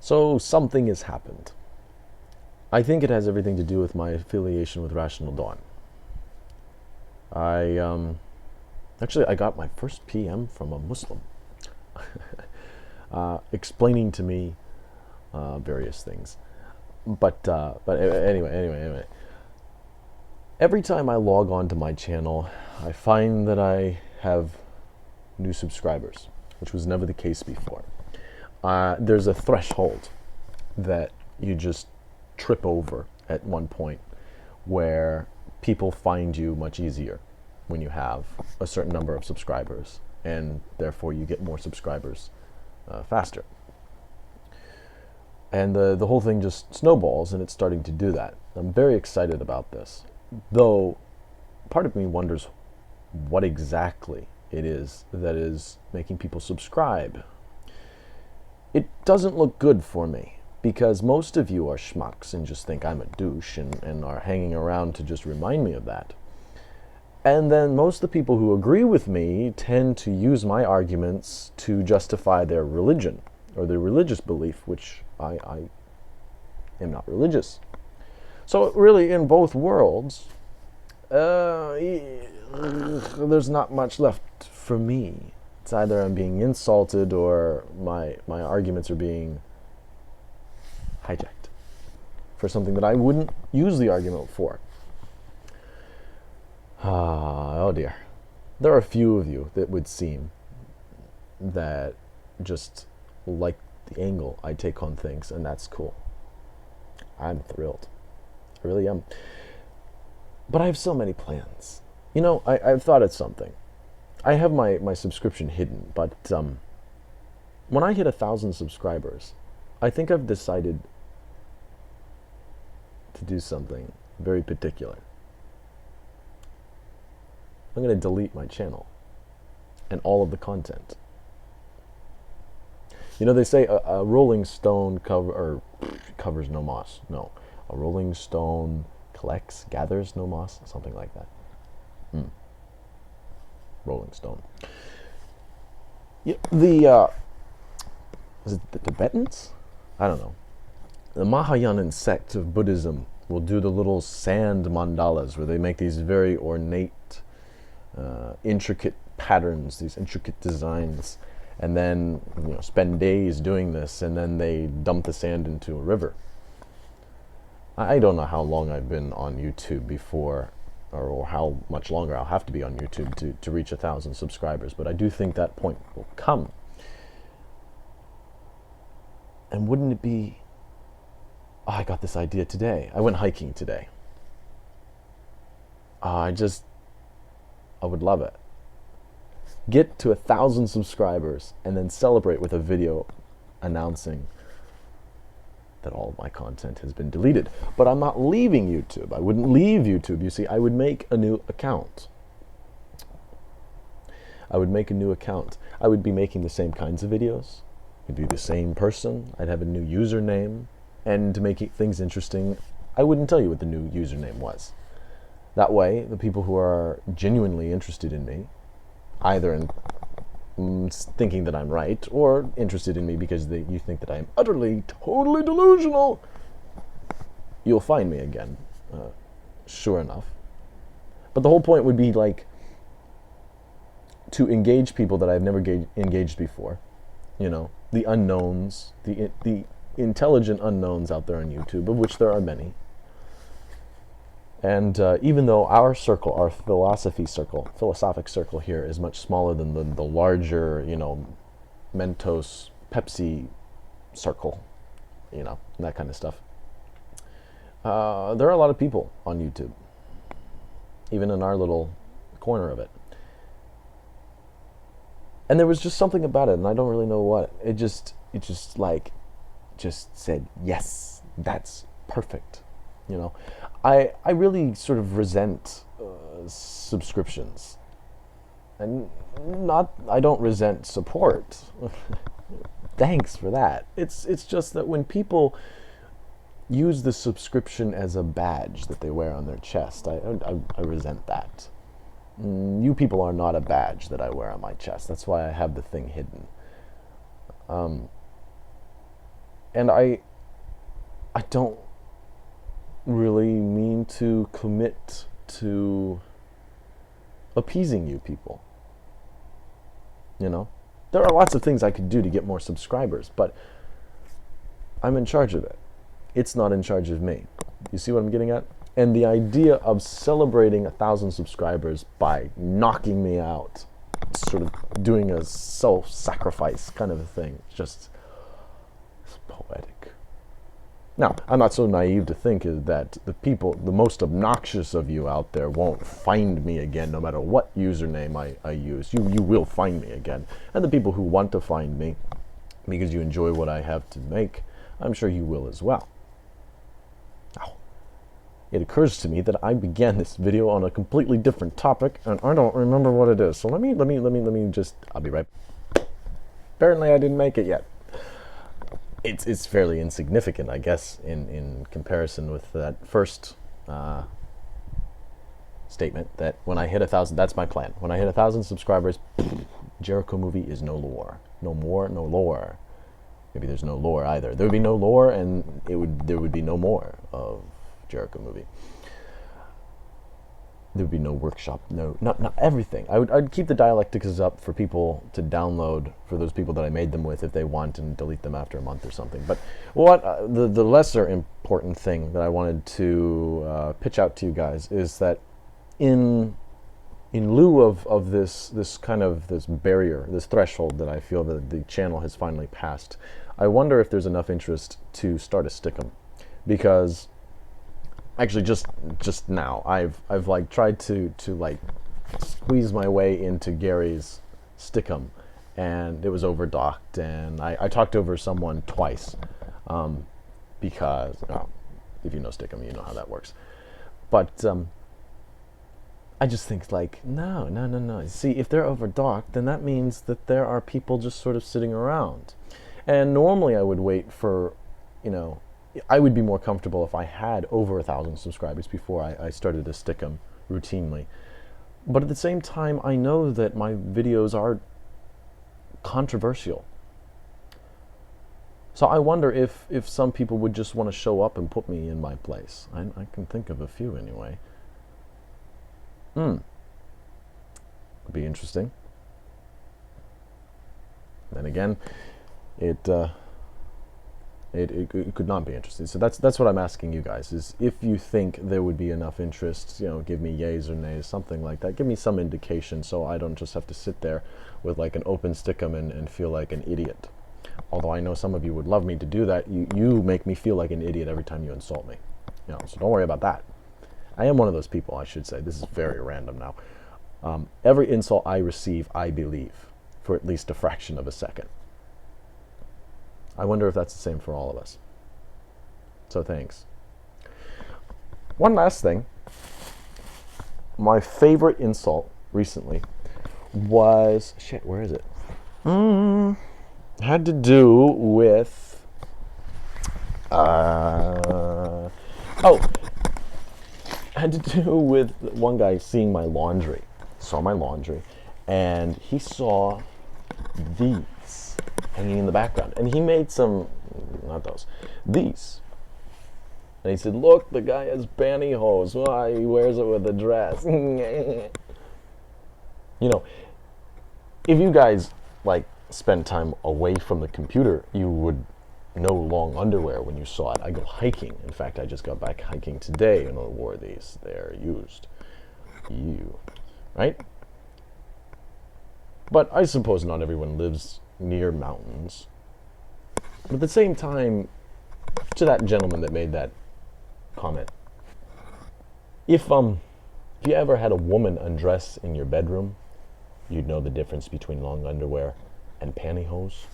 So something has happened. I think it has everything to do with my affiliation with Rational Dawn. I got my first PM from a Muslim, explaining to me various things. But anyway. Every time I log on to my channel, I find that I have new subscribers, which was never the case before. There's a threshold that you just trip over at one point where people find you much easier when you have a certain number of subscribers, and therefore you get more subscribers faster. And the whole thing just snowballs, and it's starting to do that. I'm very excited about this, though part of me wonders what exactly it is that is making people subscribe. It doesn't look good for me, because most of you are schmucks and just think I'm a douche and are hanging around to just remind me of that. And then most of the people who agree with me tend to use my arguments to justify their religion or their religious belief, which I am not religious. So really, in both worlds, there's not much left for me. It's either I'm being insulted or my arguments are being hijacked for something that I wouldn't use the argument for. Oh dear. There are a few of you that would seem that just like the angle I take on things, and that's cool. I'm thrilled. I really am. But I have so many plans. You know, I've thought of something. I have my subscription hidden, but when I hit 1,000 subscribers, I think I've decided to do something very particular. I'm going to delete my channel and all of the content. You know, they say a Rolling Stone covers no moss. No, a Rolling Stone gathers no moss, something like that. Rolling Stone. Yeah, is it the Tibetans? I don't know. The Mahayana sect of Buddhism will do the little sand mandalas where they make these very ornate, intricate patterns, these intricate designs, and then spend days doing this, and then they dump the sand into a river. I don't know how long I've been on YouTube before, or how much longer I'll have to be on YouTube to reach 1,000 subscribers, but I do think that point will come. And wouldn't it be... Oh, I got this idea today. I went hiking today. I would love it. Get to 1,000 subscribers and then celebrate with a video announcing that all of my content has been deleted. But I'm not leaving YouTube. I wouldn't leave YouTube. You see, I would make a new account. I would be making the same kinds of videos. I'd be the same person. I'd have a new username. And to make things interesting, I wouldn't tell you what the new username was. That way, the people who are genuinely interested in me, either in thinking that I'm right, or interested in me because you think that I am utterly, totally delusional, you'll find me again, sure enough. But the whole point would be to engage people that I've never engaged before. You know, the unknowns, the intelligent unknowns out there on YouTube, of which there are many. And even though our circle, our philosophic circle here is much smaller than the larger, Mentos, Pepsi circle, that kind of stuff. There are a lot of people on YouTube, even in our little corner of it. And there was just something about it, and I don't really know what. It just said, yes, that's perfect. I really sort of resent subscriptions, and I don't resent support. Thanks for that. It's just that when people use the subscription as a badge that they wear on their chest, I resent that. You people are not a badge that I wear on my chest. That's why I have the thing hidden. And I don't really mean to commit to appeasing you people. You know? There are lots of things I could do to get more subscribers, but I'm in charge of it. It's not in charge of me. You see what I'm getting at? And the idea of celebrating 1,000 subscribers by knocking me out, sort of doing a self-sacrifice kind of a thing, it's poetic. Now, I'm not so naive to think that the people, the most obnoxious of you out there, won't find me again no matter what username I use. You will find me again. And the people who want to find me because you enjoy what I have to make, I'm sure you will as well. Now, it occurs to me that I began this video on a completely different topic, and I don't remember what it is. So let me just, I'll be right. Apparently I didn't make it yet. It's fairly insignificant, I guess, in comparison with that first statement that when I hit 1,000, that's my plan. When I hit 1,000 subscribers, JericoMovie is no lore. No more, no lore. Maybe there's no lore either. There would be no lore, and there would be no more of JericoMovie. There would be no workshop, not everything. I'd keep the dialectics up for people to download, for those people that I made them with, if they want, and delete them after a month or something. But what the lesser important thing that I wanted to pitch out to you guys is that in lieu of this kind of this barrier, this threshold that I feel that the channel has finally passed, I wonder if there's enough interest to start a stickam, because actually just now I've like tried to like squeeze my way into Gary's stickam, and it was overdocked, and I talked over someone twice, because if you know stickam, you know how that works. But I just think like no. See, if they're overdocked, then that means that there are people just sort of sitting around, and normally I would wait for, I would be more comfortable if I had over 1,000 subscribers before I started to stickam routinely. But at the same time, I know that my videos are controversial. So I wonder if some people would just want to show up and put me in my place. I can think of a few anyway. Would be interesting. Then again, it could not be interesting. So that's what I'm asking you guys, is if you think there would be enough interest, give me yays or nays, something like that. Give me some indication so I don't just have to sit there with like an open stickam and feel like an idiot. Although I know some of you would love me to do that. You make me feel like an idiot every time you insult me. So don't worry about that. I am one of those people, I should say. This is very random now. Every insult I receive, I believe, for at least a fraction of a second. I wonder if that's the same for all of us. So thanks. One last thing. My favorite insult recently was, where is it? Had to do with, had to do with one guy seeing my laundry. Saw my laundry, and he saw these hanging in the background, and he made some, not those, these, and he said, look, the guy has pantyhose. Why, he wears it with a dress. If you guys like spend time away from the computer, you would know long underwear when you saw it. I go hiking. In fact, I just got back hiking today and I wore these. They're used. Right? But I suppose not everyone lives near mountains. But at the same time, to that gentleman that made that comment, if you ever had a woman undress in your bedroom, you'd know the difference between long underwear and pantyhose.